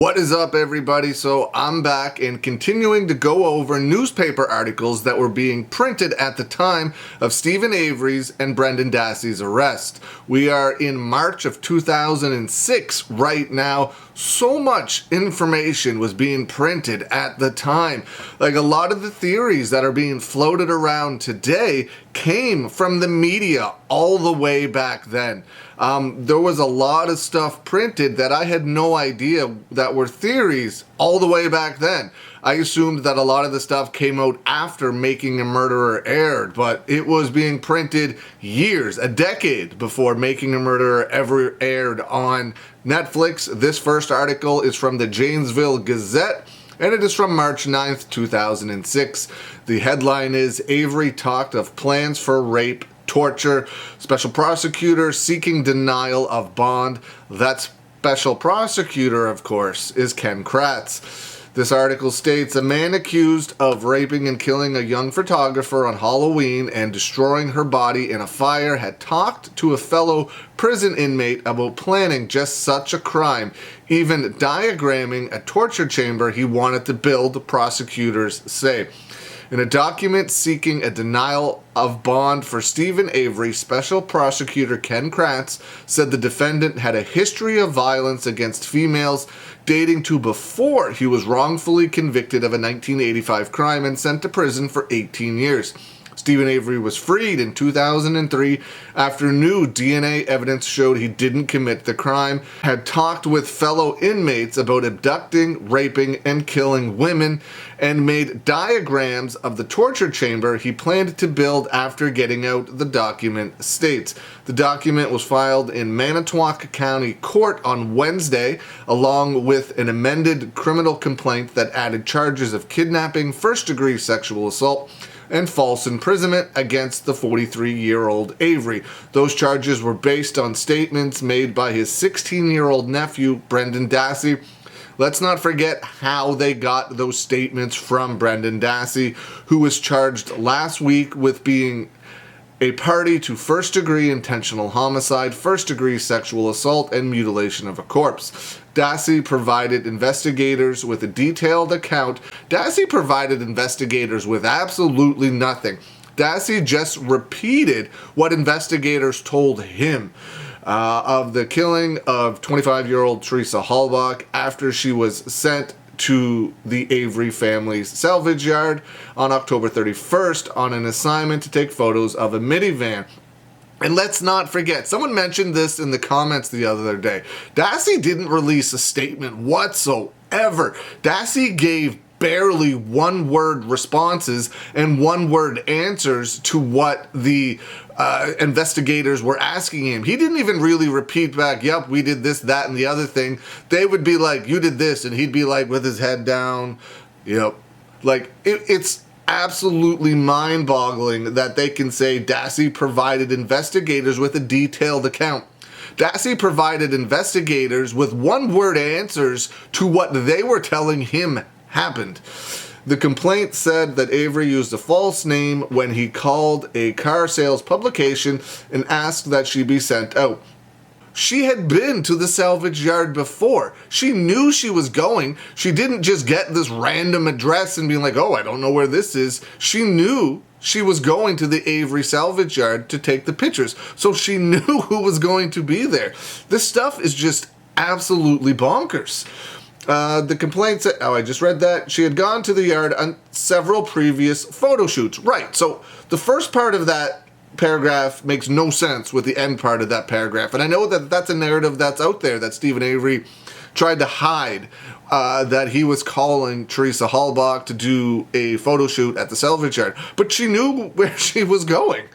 What is up, everybody? So I'm back and continuing to go over newspaper articles that were being printed at the time of Steven Avery's and Brendan Dassey's arrest. We are in March of 2006 right now. So much information was being printed at the time. Like, a lot of the theories that are being floated around today came from the media all the way back then. There was a lot of stuff printed that I had no idea that were theories all the way back then. I assumed that a lot of the stuff came out after Making a Murderer aired, but it was being printed years, a decade before Making a Murderer ever aired on Netflix. This first article is from the Janesville Gazette, and it is from March 9th, 2006. The headline is, Avery talked of plans for rape, torture, special prosecutor seeking denial of bond. That special prosecutor, of course, is Ken Kratz. This article states, a man accused of raping and killing a young photographer on Halloween and destroying her body in a fire had talked to a fellow prison inmate about planning just such a crime, even diagramming a torture chamber he wanted to build, prosecutors say. In a document seeking a denial of bond for Steven Avery, Special Prosecutor Ken Kratz said the defendant had a history of violence against females dating to before he was wrongfully convicted of a 1985 crime and sent to prison for 18 years. Steven Avery was freed in 2003 after new DNA evidence showed he didn't commit the crime, had talked with fellow inmates about abducting, raping, and killing women, and made diagrams of the torture chamber he planned to build after getting out, the document states. The document was filed in Manitowoc County Court on Wednesday, along with an amended criminal complaint that added charges of kidnapping, first-degree sexual assault, and false imprisonment against the 43-year-old Avery. Those charges were based on statements made by his 16-year-old nephew, Brendan Dassey. Let's not forget how they got those statements from Brendan Dassey, who was charged last week with being a party to first-degree intentional homicide, first-degree sexual assault, and mutilation of a corpse. Dassey provided investigators with a detailed account. Dassey provided investigators with absolutely nothing. Dassey just repeated what investigators told him of the killing of 25-year-old Teresa Halbach after she was sent to the Avery family's salvage yard on October 31st on an assignment to take photos of a minivan. And let's not forget, someone mentioned this in the comments the other day, Dassey didn't release a statement whatsoever. Dassey gave barely one-word responses and one-word answers to what the investigators were asking him. He didn't even really repeat back, yep, we did this, that, and the other thing. They would be like, you did this, and he'd be like, with his head down, yep. Like, it's absolutely mind-boggling that they can say Dassey provided investigators with a detailed account. Dassey provided investigators with one-word answers to what they were telling him happened. The complaint said that Avery used a false name when he called a car sales publication and asked that she be sent out. She had been to the salvage yard before. She knew she was going. She didn't just get this random address and be like, oh, I don't know where this is. She knew she was going to the Avery salvage yard to take the pictures. So she knew who was going to be there. This stuff is just absolutely bonkers. The complaint said, oh, I just read that. She had gone to the yard on several previous photo shoots. Right, so the first part of that paragraph makes no sense with the end part of that paragraph. And I know that that's a narrative that's out there that Steven Avery tried to hide, that he was calling Teresa Halbach to do a photo shoot at the salvage yard. But she knew where she was going.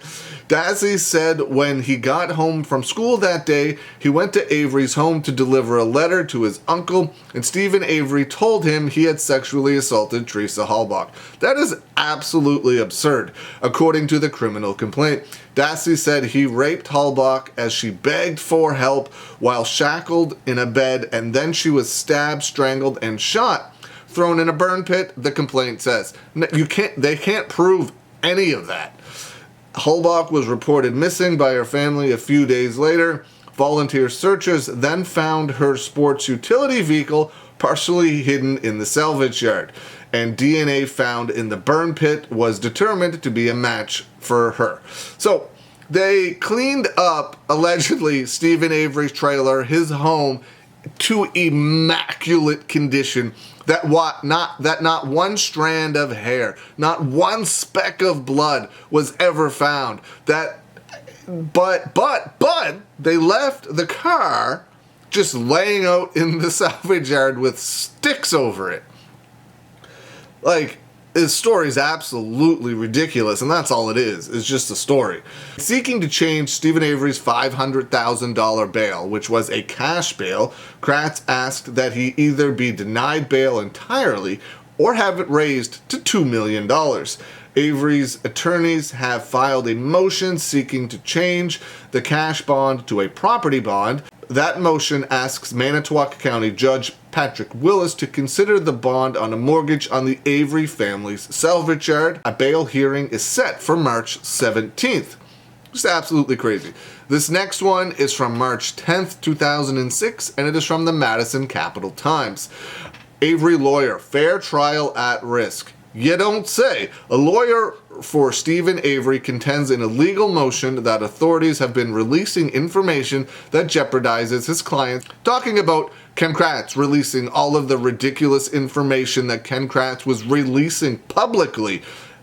Dassey said when he got home from school that day, he went to Avery's home to deliver a letter to his uncle, and Steven Avery told him he had sexually assaulted Teresa Halbach. That is absolutely absurd, according to the criminal complaint. Dassey said he raped Halbach as she begged for help while shackled in a bed, and then she was stabbed, strangled, and shot, thrown in a burn pit, the complaint says. They can't prove any of that. Halbach was reported missing by her family a few days later. Volunteer searchers then found her sports utility vehicle partially hidden in the salvage yard, and DNA found in the burn pit was determined to be a match for her. So they cleaned up, allegedly, Steven Avery's trailer, his home, to immaculate condition. That not one strand of hair, not one speck of blood was ever found. But they left the car just laying out in the salvage yard with sticks over it. Like, this story is absolutely ridiculous, and that's all it is. It's just a story. Seeking to change Steven Avery's $500,000 bail, which was a cash bail, Kratz asked that he either be denied bail entirely or have it raised to $2 million. Avery's attorneys have filed a motion seeking to change the cash bond to a property bond. That motion asks Manitowoc County Judge Patrick Willis to consider the bond on a mortgage on the Avery family's salvage yard. A bail hearing is set for March 17th. Just absolutely crazy. This next one is from March 10th, 2006, and it is from the Madison Capital Times. Avery lawyer, fair trial at risk. You don't say. A lawyer for Steven Avery contends in a legal motion that authorities have been releasing information that jeopardizes his clients. Talking about Ken Kratz releasing all of the ridiculous information that Ken Kratz was releasing publicly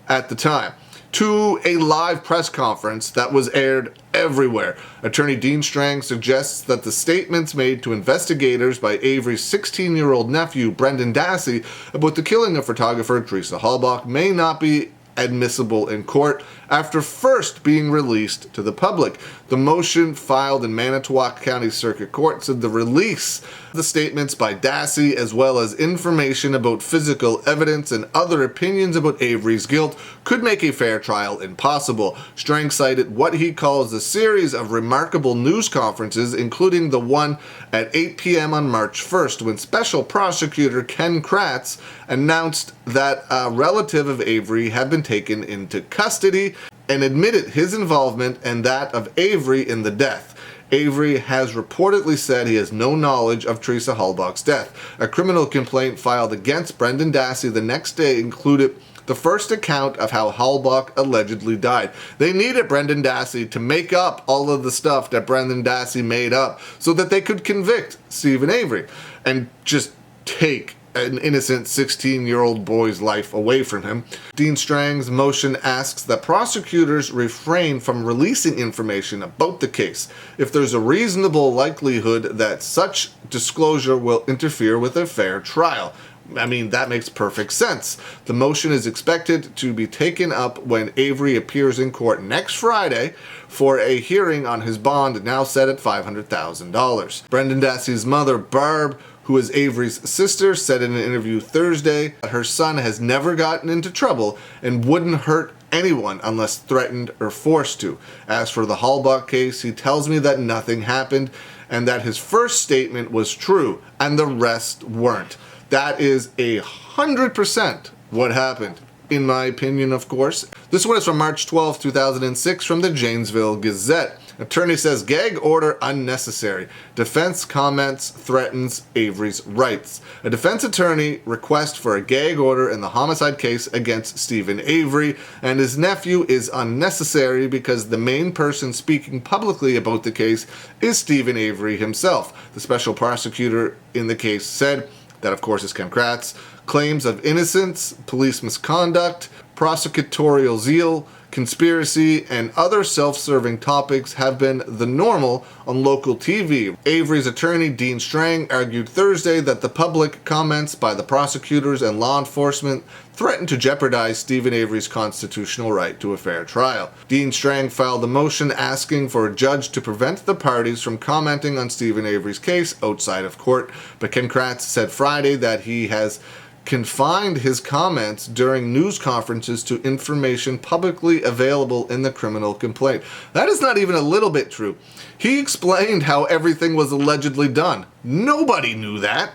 at the time to a live press conference that was aired everywhere. Attorney Dean Strang suggests that the statements made to investigators by Avery's 16-year-old nephew, Brendan Dassey, about the killing of photographer Teresa Halbach may not be admissible in court after first being released to the public. The motion filed in Manitowoc County Circuit Court said the release of the statements by Dassey, as well as information about physical evidence and other opinions about Avery's guilt, could make a fair trial impossible. Strang cited what he calls a series of remarkable news conferences, including the one at 8 p.m. on March 1st, when Special Prosecutor Ken Kratz announced that a relative of Avery had been taken into custody and admitted his involvement and that of Avery in the death. Avery has reportedly said he has no knowledge of Teresa Halbach's death. A criminal complaint filed against Brendan Dassey the next day included the first account of how Halbach allegedly died. They needed Brendan Dassey to make up all of the stuff that Brendan Dassey made up so that they could convict Steven Avery and just take an innocent 16-year-old boy's life away from him. Dean Strang's motion asks that prosecutors refrain from releasing information about the case if there's a reasonable likelihood that such disclosure will interfere with a fair trial. I mean, that makes perfect sense. The motion is expected to be taken up when Avery appears in court next Friday for a hearing on his bond, now set at $500,000. Brendan Dassey's mother, Barb, who is Avery's sister, said in an interview Thursday that her son has never gotten into trouble and wouldn't hurt anyone unless threatened or forced to. As for the Halbach case, he tells me that nothing happened and that his first statement was true and the rest weren't. That is 100% what happened, in my opinion, of course. This one is from March 12, 2006, from the Janesville Gazette. Attorney says gag order unnecessary. Defense comments threatens Avery's rights. A defense attorney request for a gag order in the homicide case against Steven Avery and his nephew is unnecessary because the main person speaking publicly about the case is Steven Avery himself. The special prosecutor in the case said, that of course is Ken Kratz, claims of innocence, police misconduct, prosecutorial zeal, conspiracy, and other self-serving topics have been the normal on local TV. Avery's attorney, Dean Strang, argued Thursday that the public comments by the prosecutors and law enforcement threatened to jeopardize Steven Avery's constitutional right to a fair trial. Dean Strang filed a motion asking for a judge to prevent the parties from commenting on Steven Avery's case outside of court, but Ken Kratz said Friday that he has confined his comments during news conferences to information publicly available in the criminal complaint. That is not even a little bit true. He explained how everything was allegedly done. Nobody knew that.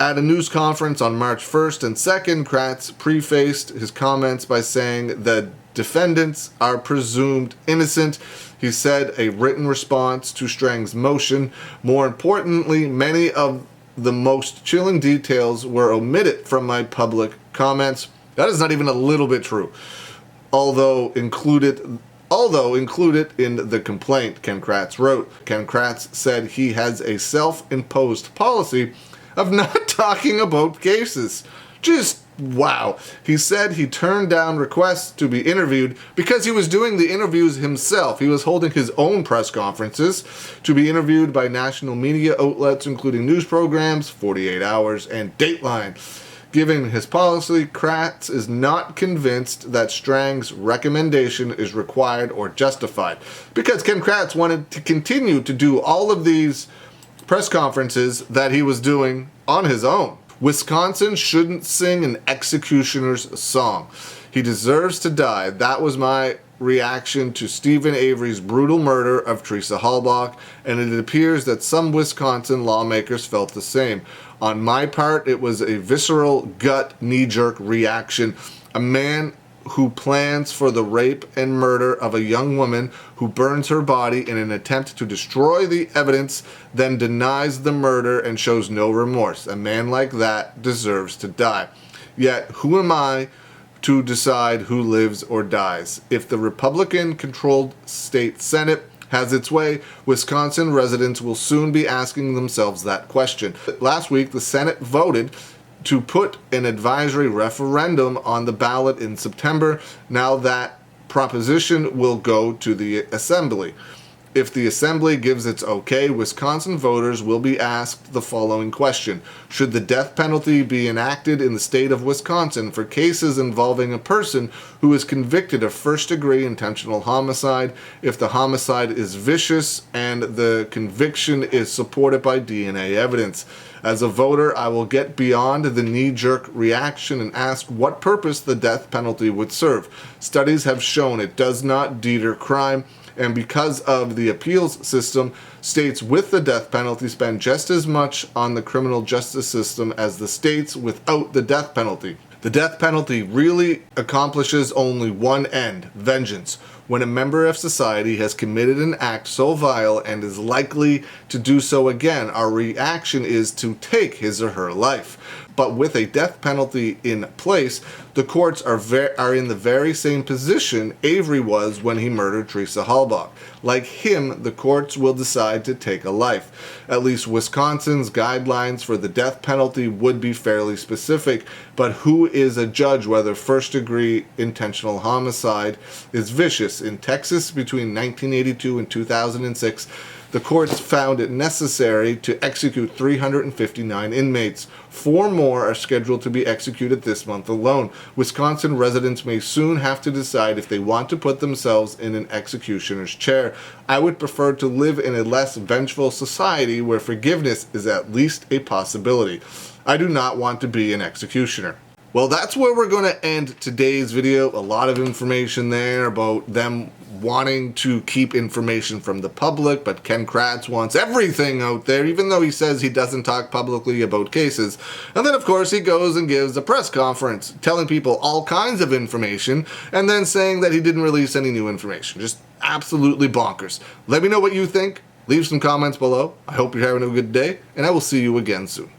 At a news conference on March 1st and 2nd, Kratz prefaced his comments by saying the defendants are presumed innocent. He said a written response to Strang's motion. More importantly, many of the most chilling details were omitted from my public comments. That is not even a little bit true. Although included in the complaint, Ken Kratz wrote. Ken Kratz said he has a self-imposed policy of not talking about cases. Just wow. He said he turned down requests to be interviewed because he was doing the interviews himself. He was holding his own press conferences to be interviewed by national media outlets, including news programs, 48 Hours, and Dateline. Given his policy, Kratz is not convinced that Strang's recommendation is required or justified, because Ken Kratz wanted to continue to do all of these press conferences that he was doing on his own. Wisconsin shouldn't sing an executioner's song. He deserves to die. That was my reaction to Steven Avery's brutal murder of Teresa Halbach, and it appears that some Wisconsin lawmakers felt the same. On my part, it was a visceral, gut, knee-jerk reaction. A man who plans for the rape and murder of a young woman, who burns her body in an attempt to destroy the evidence, then denies the murder and shows no remorse. A man like that deserves to die. Yet, who am I to decide who lives or dies? If the Republican-controlled state Senate has its way, Wisconsin residents will soon be asking themselves that question. Last week, the Senate voted to put an advisory referendum on the ballot in September. Now that proposition will go to the Assembly. If the Assembly gives its okay, Wisconsin voters will be asked the following question. Should the death penalty be enacted in the state of Wisconsin for cases involving a person who is convicted of first-degree intentional homicide if the homicide is vicious and the conviction is supported by DNA evidence? As a voter, I will get beyond the knee-jerk reaction and ask what purpose the death penalty would serve. Studies have shown it does not deter crime, and because of the appeals system, states with the death penalty spend just as much on the criminal justice system as the states without the death penalty. The death penalty really accomplishes only one end: vengeance. When a member of society has committed an act so vile and is likely to do so again, our reaction is to take his or her life. But with a death penalty in place, the courts are in the very same position Avery was when he murdered Teresa Halbach. Like him, the courts will decide to take a life. At least Wisconsin's guidelines for the death penalty would be fairly specific, but who is a judge whether first-degree intentional homicide is vicious? In Texas, between 1982 and 2006, the courts found it necessary to execute 359 inmates. 4 more are scheduled to be executed this month alone. Wisconsin residents may soon have to decide if they want to put themselves in an executioner's chair. I would prefer to live in a less vengeful society where forgiveness is at least a possibility. I do not want to be an executioner. Well, that's where we're going to end today's video. A lot of information there about them wanting to keep information from the public, but Ken Kratz wants everything out there, even though he says he doesn't talk publicly about cases. And then, of course, he goes and gives a press conference telling people all kinds of information and then saying that he didn't release any new information. Just absolutely bonkers. Let me know what you think. Leave some comments below. I hope you're having a good day, and I will see you again soon.